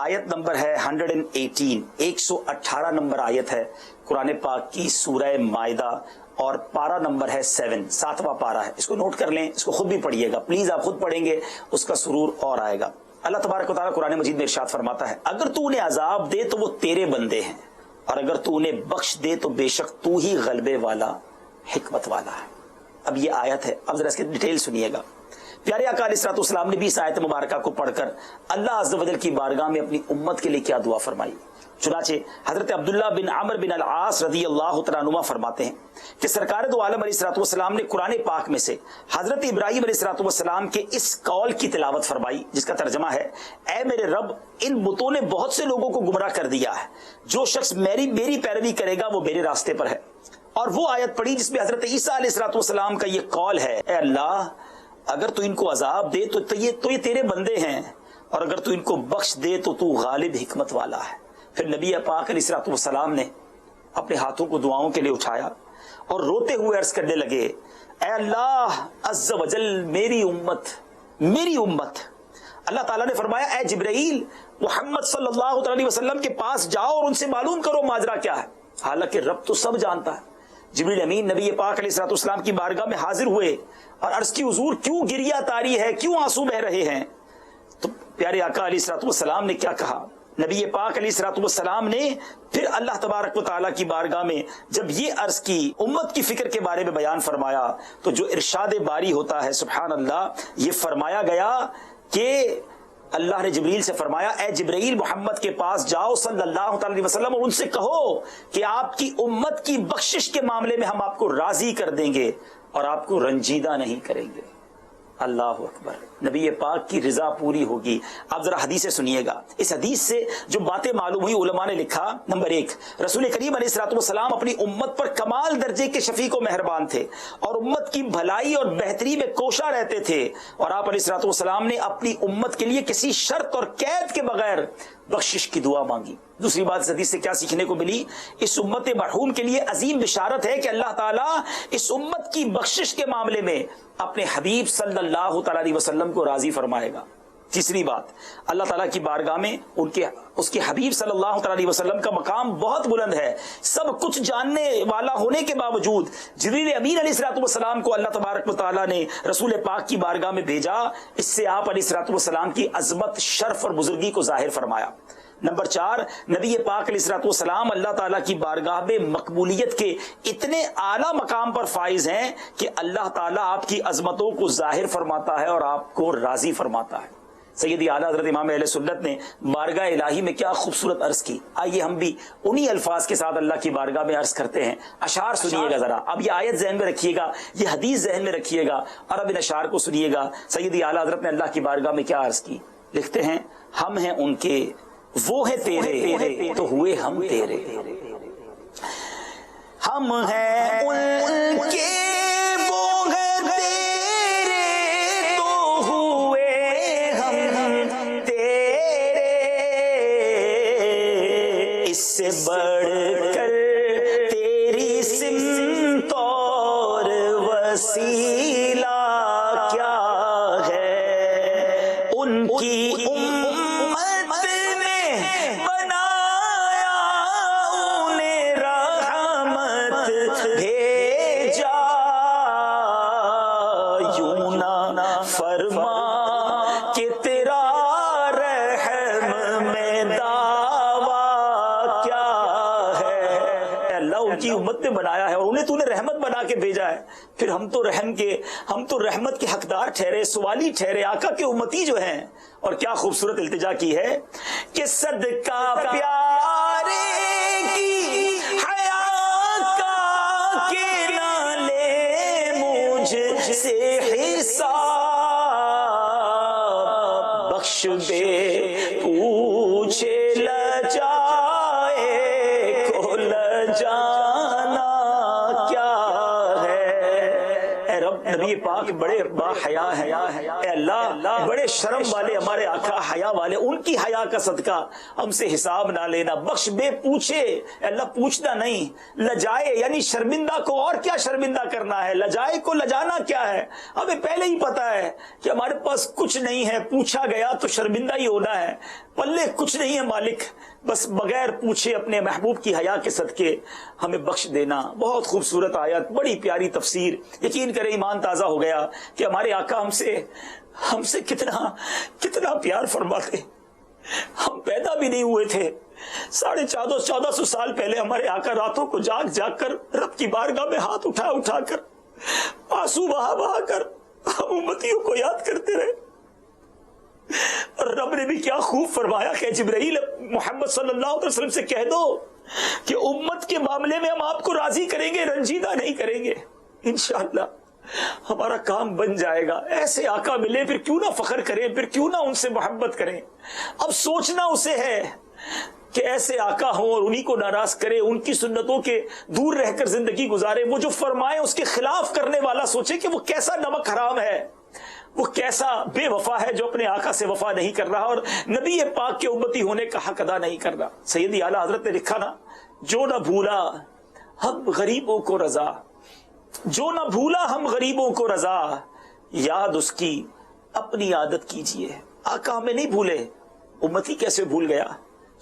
آیت نمبر ہے 118، 118 نمبر آیت ہے قرآن پاک کی سورہ مائدہ، اور پارہ نمبر ہے 7، 7واں پارہ ہے. اس کو نوٹ کر لیں، اس کو خود بھی پڑھیے گا پلیز، آپ خود پڑھیں گے اس کا سرور اور آئے گا. اللہ تبارک و تعالیٰ قرآن مجید میں ارشاد فرماتا ہے، اگر تو انہیں عذاب دے تو وہ تیرے بندے ہیں، اور اگر تو انہیں بخش دے تو بے شک تو ہی غلبے والا حکمت والا ہے. اب یہ آیت ہے، اب ذرا اس کی ڈیٹیل سنیے گا. پیارے آقا علیہ الصلوۃ والسلام نے بھی اس آیت مبارکہ کو پڑھ کر اللہ عز و جل کی بارگاہ میں اپنی امت کے لیے کیا دعا فرمائی. چنانچہ حضرت عبداللہ بن عمر بن العاص رضی اللہ تعالیٰ عنہ فرماتے ہیں کہ سرکار دو عالم علیہ الصلوۃ والسلام نے قرآن پاک میں سے حضرت ابراہیم علیہ الصلوۃ والسلام کے اس قول کی تلاوت فرمائی، جس کا ترجمہ ہے، اے میرے رب، ان بتوں نے بہت سے لوگوں کو گمراہ کر دیا ہے، جو شخص میری پیروی کرے گا وہ میرے راستے پر ہے. اور وہ آیت پڑھی جس میں حضرت عیسیٰ علیہ الصلوۃ والسلام کا یہ قول ہے، اے اللہ، اگر تو ان کو عذاب دے تو یہ تیرے بندے ہیں، اور اگر تو ان کو بخش دے تو تو غالب حکمت والا ہے. پھر نبی پاک علیہ الصلوۃ والسلام نے اپنے ہاتھوں کو دعاؤں کے لیے اٹھایا اور روتے ہوئے عرض کرنے لگے، اے اللہ عز و جل، میری امت. اللہ تعالیٰ نے فرمایا، اے جبرائیل، محمد صلی اللہ علیہ وسلم کے پاس جاؤ اور ان سے معلوم کرو ماجرا کیا ہے. حالانکہ رب تو سب جانتا ہے. جبریل امین نبی پاک علیہ الصلوۃ والسلام کی بارگاہ میں حاضر ہوئے اور عرض کی، حضور کیوں گریہ تاری ہے، کیوں آنسو بہ رہے ہیں؟ تو پیارے آقا علیہ الصلوۃ والسلام نے کیا کہا؟ نبی پاک علیہ الصلوۃ والسلام نے پھر اللہ تبارک و تعالیٰ کی بارگاہ میں جب یہ عرض کی، امت کی فکر کے بارے میں بیان فرمایا، تو جو ارشاد باری ہوتا ہے سبحان اللہ، یہ فرمایا گیا کہ اللہ نے جبریل سے فرمایا، اے جبرائیل، محمد کے پاس جاؤ صلی اللہ علیہ وسلم اور ان سے کہو کہ آپ کی امت کی بخشش کے معاملے میں ہم آپ کو راضی کر دیں گے اور آپ کو رنجیدہ نہیں کریں گے. اللہ اکبر، نبی پاک کی رضا پوری ہوگی. آپ ذرا حدیثیں سنیے گا. اس حدیث سے جو باتیں معلوم ہوئی، علماء نے لکھا، نمبر 1، رسول کریم علیہ الصلوۃ والسلام اپنی امت پر کمال درجے کے شفیق و مہربان تھے اور امت کی بھلائی اور بہتری میں کوشاں رہتے تھے، اور آپ علیہ الصلوۃ والسلام نے اپنی امت کے لیے کسی شرط اور قید کے بغیر بخشش کی دعا مانگی. دوسری بات اس حدیث سے کیا سیکھنے کو ملی؟ اس امت مرحوم کے لیے عظیم بشارت ہے کہ اللہ تعالیٰ اس امت کی بخشش کے معاملے میں اپنے حبیب صلی اللہ تعالیٰ علیہ وسلم کو راضی فرمائے گا. تیسری بات، اللہ تعالیٰ کی بارگاہ میں اس کے حبیب صلی اللہ تعالیٰ علیہ وسلم کا مقام بہت بلند ہے. سب کچھ جاننے والا ہونے کے باوجود جبریل امین علیہ الصلوۃ والسلام کو اللہ تبارک و تعالیٰ نے رسول پاک کی بارگاہ میں بھیجا. اس سے آپ علیہ الصلوۃ والسلام کی عظمت، شرف اور بزرگی کو ظاہر فرمایا. نمبر 4، نبی پاک علیہ الصلوۃ والسلام اللہ تعالیٰ کی بارگاہ میں مقبولیت کے اتنے اعلیٰ مقام پر فائز ہیں کہ اللہ تعالیٰ آپ کی عظمتوں کو ظاہر فرماتا ہے اور آپ کو راضی فرماتا ہے. سیدی اعلیٰ حضرت امام اہل سنت نے بارگاہ الہی میں کیا خوبصورت عرض کی. آئیے ہم بھی انہی الفاظ کے ساتھ اللہ کی بارگاہ میں عرض کرتے ہیں. اشعار سنیے گا ذرا. اب یہ آیت ذہن میں رکھیے گا، یہ حدیث ذہن میں رکھیے گا، اور اب ان اشعار کو سنیے گا. سیدی اعلیٰ حضرت نے اللہ کی بارگاہ میں کیا عرض کی. لکھتے ہیں، ہم ہیں ان کے، وہ ہے تیرے، تو ہوئے ہم تیرے. ہم ہیں ان کے، وہ ہے تیرے، تو ہوئے ہم تیرے. اس سے بڑھ کر تیری سمت اور وسیلہ کیا ہے. ان کی فرما کہ تیرا رحم میں دعویٰ کیا ہے. اے اللہ، ان کی امت نے بنایا ہے اور انہیں تو نے رحمت بنا کے بھیجا ہے. پھر ہم تو رحمت کے حقدار ٹھہرے، سوالی ٹھہرے، آقا کے امتی جو ہیں. اور کیا خوبصورت التجا کی ہے کہ صدقہ پیارے کی حیا کا کہ نہ لے مجھ سے حساب، بخش دے پوچھے لجائے کو لجانا کیا ہے. اے رب، نبی نبی پاک بڑے با حیا ہے، اے اللہ بڑے شرم والے ہمارے آقا، حیا والے، ان کی حیا کا صدقہ ہم سے حساب نہ لینا، بخش بے پوچھے، اے اللہ پوچھنا نہیں، لجائے یعنی شرمندہ کو اور کیا شرمندہ کرنا ہے، لجائے کو لجانا کیا ہے، ہمیں پہلے ہی پتا ہے کہ ہمارے پاس کچھ نہیں ہے، پوچھا گیا تو شرمندہ ہی ہونا ہے، پلے کچھ نہیں ہے مالک، بس بغیر پوچھے اپنے محبوب کی حیا کے صدقے ہمیں بخش دینا۔ بہت خوبصورت آیت، بڑی پیاری تفسیر، یقین کریں ایمان تازہ ہو گیا کہ ہمارے آقا ہم سے کتنا پیار فرماتے۔ ہم پیدا بھی نہیں ہوئے تھے، 1450 سال پہلے ہمارے آقا راتوں کو جاگ کر رب کی بارگاہ میں ہاتھ اٹھا کر آنسو بہا کر ہم امتیوں کو یاد کرتے رہے، اور رب نے بھی کیا خوب فرمایا کہ جبرائیل محمد صلی اللہ علیہ وسلم سے کہہ دو کہ امت کے معاملے میں ہم آپ کو راضی کریں گے، رنجیدہ نہیں کریں گے، انشاءاللہ ہمارا کام بن جائے گا۔ ایسے آقا ملے، پھر کیوں نہ فخر کریں، پھر کیوں نہ ان سے محبت کریں۔ اب سوچنا اسے ہے کہ ایسے آقا ہوں اور انہی کو ناراض کرے، ان کی سنتوں کے دور رہ کر زندگی گزارے، وہ جو فرمائے اس کے خلاف کرنے والا سوچے کہ وہ کیسا نمک حرام ہے، وہ کیسا بے وفا ہے جو اپنے آقا سے وفا نہیں کر رہا اور نبی پاک کے امتی ہونے کا حق ادا نہیں کر رہا۔ سیدی اعلیٰ حضرت نے لکھا نا، جو نہ بھولا ہم غریبوں کو رضا، جو نہ بھولا ہم غریبوں کو رضا، یاد اس کی اپنی عادت کیجئے۔ آقا ہمیں نہیں بھولے، امتی کیسے بھول گیا،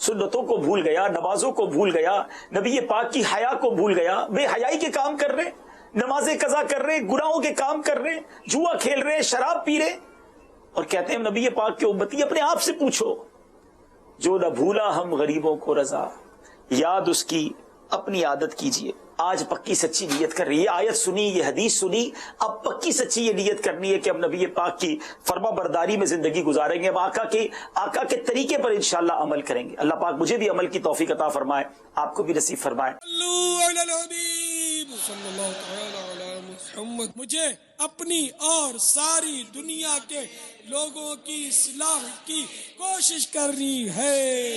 سنتوں کو بھول گیا، نمازوں کو بھول گیا، نبی پاک کی حیا کو بھول گیا، بے حیائی کے کام کر رہے، نمازیں قضا کر رہے، گناہوں کے کام کر رہے، جوا کھیل رہے، شراب پی رہے، اور کہتے ہیں نبی پاک کے امتی۔ اپنے آپ سے پوچھو، جو نہ بھولا ہم غریبوں کو رضا، یاد اس کی اپنی عادت کیجئے۔ آج پکی سچی نیت کر رہی ہے، آیت سنی، یہ حدیث سنی، اب پکی سچی یہ نیت کرنی ہے کہ ہم نبی پاک کی فرما برداری میں زندگی گزاریں گے، اب آقا کے طریقے پر انشاءاللہ عمل کریں گے۔ اللہ پاک مجھے بھی عمل کی توفیق عطا فرمائے، آپ کو بھی نصیب فرمائے۔ مجھے اپنی اور ساری دنیا کے لوگوں کی اصلاح کی کوشش کرنی ہے۔